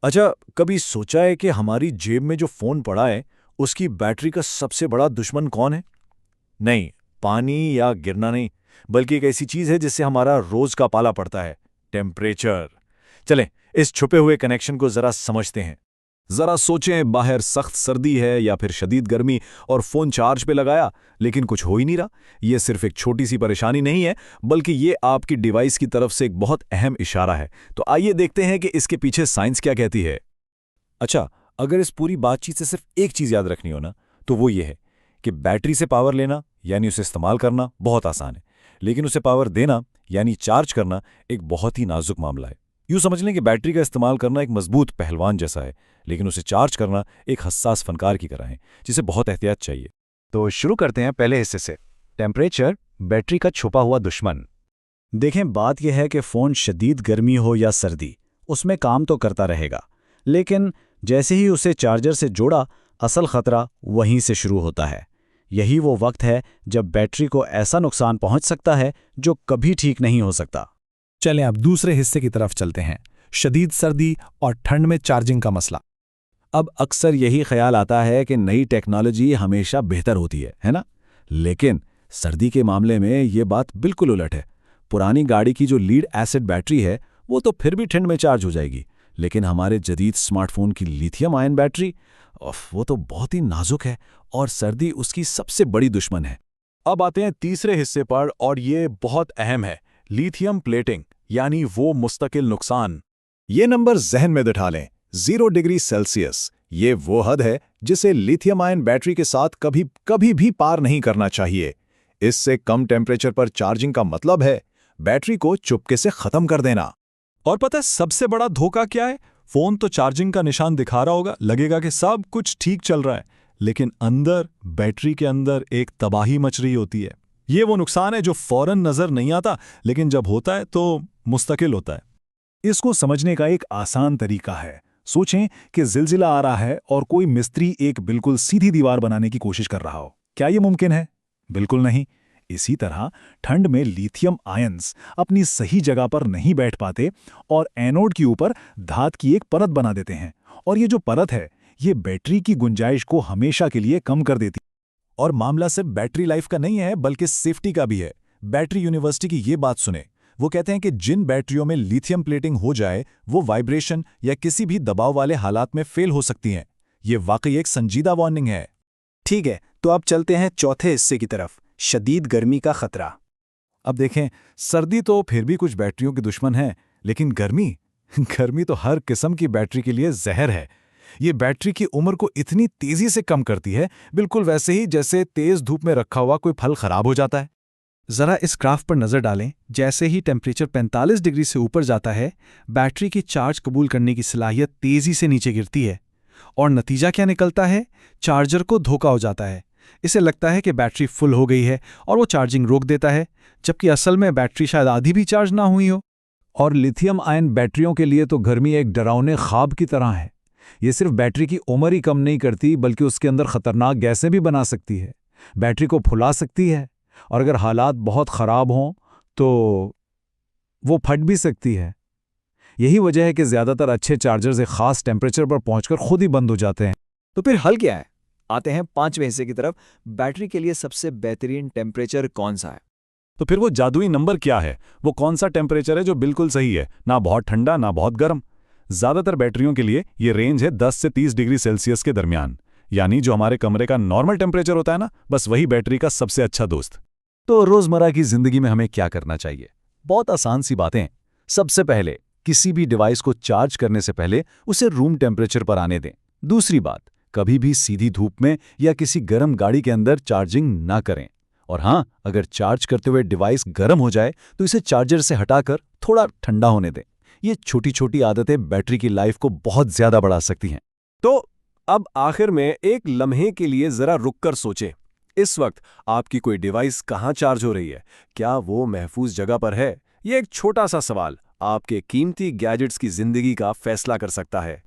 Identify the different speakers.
Speaker 1: अच्छा, कभी सोचा है कि हमारी जेब में जो फोन पड़ा है उसकी बैटरी का सबसे बड़ा दुश्मन कौन है? नहीं, पानी या गिरना नहीं, बल्कि एक ऐसी चीज है जिससे हमारा रोज का पाला पड़ता है। टेम्परेचर। चलें, इस छुपे हुए कनेक्शन को जरा समझते हैं। जरा सोचें, बाहर सख्त सर्दी है या फिर शदीद गर्मी और फोन चार्ज पे लगाया लेकिन कुछ हो ही नहीं रहा। ये सिर्फ एक छोटी सी परेशानी नहीं है, बल्कि ये आपकी डिवाइस की तरफ से एक बहुत अहम इशारा है। तो आइए देखते हैं कि इसके पीछे साइंस क्या कहती है। अच्छा, अगर इस पूरी बातचीत से सिर्फ एक चीज याद रखनी हो ना, तो वो ये है कि बैटरी से पावर लेना यानी उसे इस्तेमाल करना बहुत आसान है, लेकिन उसे पावर देना यानी चार्ज करना एक बहुत ही नाजुक मामला है। यूं समझ लें कि बैटरी का इस्तेमाल करना एक मजबूत पहलवान जैसा है, लेकिन उसे चार्ज करना एक हसास फनकार की तरह है, जिसे बहुत एहतियात चाहिए।
Speaker 2: तो शुरू करते हैं पहले हिस्से से। टेम्परेचर, बैटरी का छुपा हुआ दुश्मन।
Speaker 3: देखें, बात यह है कि फ़ोन शदीद गर्मी हो या सर्दी, उसमें काम तो करता रहेगा, लेकिन जैसे ही उसे चार्जर से जोड़ा, असल ख़तरा वहीं से शुरू होता है। यही वो वक्त है जब बैटरी को ऐसा नुकसान पहुंच सकता है जो कभी ठीक नहीं हो सकता।
Speaker 4: चलें अब दूसरे हिस्से की तरफ चलते हैं, शदीद सर्दी और ठंड में चार्जिंग का मसला।
Speaker 1: अब अक्सर यही ख्याल आता है कि नई टेक्नोलॉजी हमेशा बेहतर होती है ना? लेकिन सर्दी के मामले में ये बात बिल्कुल उलट है। पुरानी गाड़ी की जो लीड एसिड बैटरी है वो तो फिर भी ठंड में चार्ज हो जाएगी, लेकिन हमारे जदीद स्मार्टफोन की लिथियम आयन बैटरी, वो तो बहुत ही नाजुक है और सर्दी उसकी सबसे बड़ी दुश्मन है। अब आते हैं तीसरे हिस्से पर, और ये बहुत अहम है, लिथियम प्लेटिंग यानी वो मुस्तकिल नुकसान। ये नंबर जहन में बिठा लें, 0 डिग्री सेल्सियस। ये वो हद है जिसे लिथियम आयन बैटरी के साथ कभी कभी भी पार नहीं करना चाहिए। इससे कम टेम्परेचर पर चार्जिंग का मतलब है बैटरी को चुपके से खत्म कर देना।
Speaker 4: और पता है सबसे बड़ा धोखा क्या है? फोन तो चार्जिंग का निशान दिखा रहा होगा, लगेगा कि सब कुछ ठीक चल रहा है, लेकिन अंदर, बैटरी के अंदर एक तबाही मच रही होती है। ये वो नुकसान है जो फौरन नजर नहीं आता, लेकिन जब होता है तो मुस्तकिल होता है।
Speaker 3: इसको समझने का एक आसान तरीका है। सोचें कि जिलजिला आ रहा है और कोई मिस्त्री एक बिल्कुल सीधी दीवार बनाने की कोशिश कर रहा हो। क्या ये मुमकिन है? बिल्कुल नहीं। इसी तरह ठंड में लिथियम आयन्स अपनी सही जगह पर नहीं बैठ पाते और एनोड के ऊपर धात की एक परत बना देते हैं, और ये जो परत है ये बैटरी की गुंजाइश को हमेशा के लिए कम कर देती।
Speaker 1: और मामला सिर्फ बैटरी लाइफ का नहीं है, बल्कि सेफ्टी का भी है। बैटरी यूनिवर्सिटी की ये बात सुने। वो कहते हैं कि जिन बैटरियों में लिथियम प्लेटिंग हो जाए वो वाइब्रेशन या किसी भी दबाव वाले हालात में फेल हो सकती हैं। ये वाकई एक संजीदा वार्निंग है।
Speaker 2: ठीक है, तो अब चलते हैं चौथे हिस्से की तरफ, शदीद गर्मी का खतरा।
Speaker 1: अब देखें, सर्दी तो फिर भी कुछ बैटरियों के दुश्मन है, लेकिन गर्मी गर्मी तो हर किस्म की बैटरी के लिए जहर है। ये बैटरी की उम्र को इतनी तेजी से कम करती है, बिल्कुल वैसे ही जैसे तेज धूप में रखा हुआ कोई फल खराब हो जाता है।
Speaker 4: जरा इस ग्राफ पर नजर डालें। जैसे ही टेम्परेचर 45 डिग्री से ऊपर जाता है, बैटरी की चार्ज कबूल करने की सलाहियत तेजी से नीचे गिरती है, और नतीजा क्या निकलता है? चार्जर को धोखा हो जाता है। इसे लगता है कि बैटरी फुल हो गई है और वो चार्जिंग रोक देता है, जबकि असल में बैटरी शायद आधी भी चार्ज ना हुई हो।
Speaker 3: और लिथियम आयन बैटरियों के लिए तो गर्मी एक डरावने ख्वाब की तरह है। ये सिर्फ बैटरी की उम्र ही कम नहीं करती, बल्कि उसके अंदर खतरनाक गैसें भी बना सकती है, बैटरी को फुला सकती है, और अगर हालात बहुत ख़राब हों तो वो फट भी सकती है। यही वजह है कि ज़्यादातर अच्छे चार्जर्स एक ख़ास टेम्परेचर पर पहुंचकर खुद ही बंद हो जाते हैं।
Speaker 2: तो फिर हल क्या है? आते हैं पांचवें हिस्से की तरफ, बैटरी के लिए सबसे बेहतरीन टेम्परेचर कौन सा है?
Speaker 1: तो फिर वो जादुई नंबर क्या है? वो कौन सा टेम्परेचर है जो बिल्कुल सही है, ना बहुत ठंडा ना बहुत गर्म? ज़्यादातर बैटरियों के लिए ये रेंज है 10 से 30 डिग्री सेल्सियस के दरमियान, यानी जो हमारे कमरे का नॉर्मल टेम्परेचर होता है ना, बस वही बैटरी का सबसे अच्छा दोस्त। तो रोज़मर्रा की ज़िंदगी में हमें क्या करना चाहिए? बहुत आसान सी बातें। सबसे पहले, किसी भी डिवाइस को चार्ज करने से पहले उसे रूम टेम्परेचर पर आने दें। दूसरी बात, कभी भी सीधी धूप में या किसी गर्म गाड़ी के अंदर चार्जिंग ना करें। और हाँ, अगर चार्ज करते हुए डिवाइस गर्म हो जाए तो इसे चार्जर से हटाकर थोड़ा ठंडा होने दें। ये छोटी छोटी आदतें बैटरी की लाइफ को बहुत ज़्यादा बढ़ा सकती हैं। तो अब आखिर में एक लम्हे के लिए ज़रा रुककर सोचें। इस वक्त आपकी कोई डिवाइस कहाँ चार्ज हो रही है? क्या वो महफूज जगह पर है? ये एक छोटा सा सवाल आपके कीमती गैजेट्स की ज़िंदगी का फैसला कर सकता है।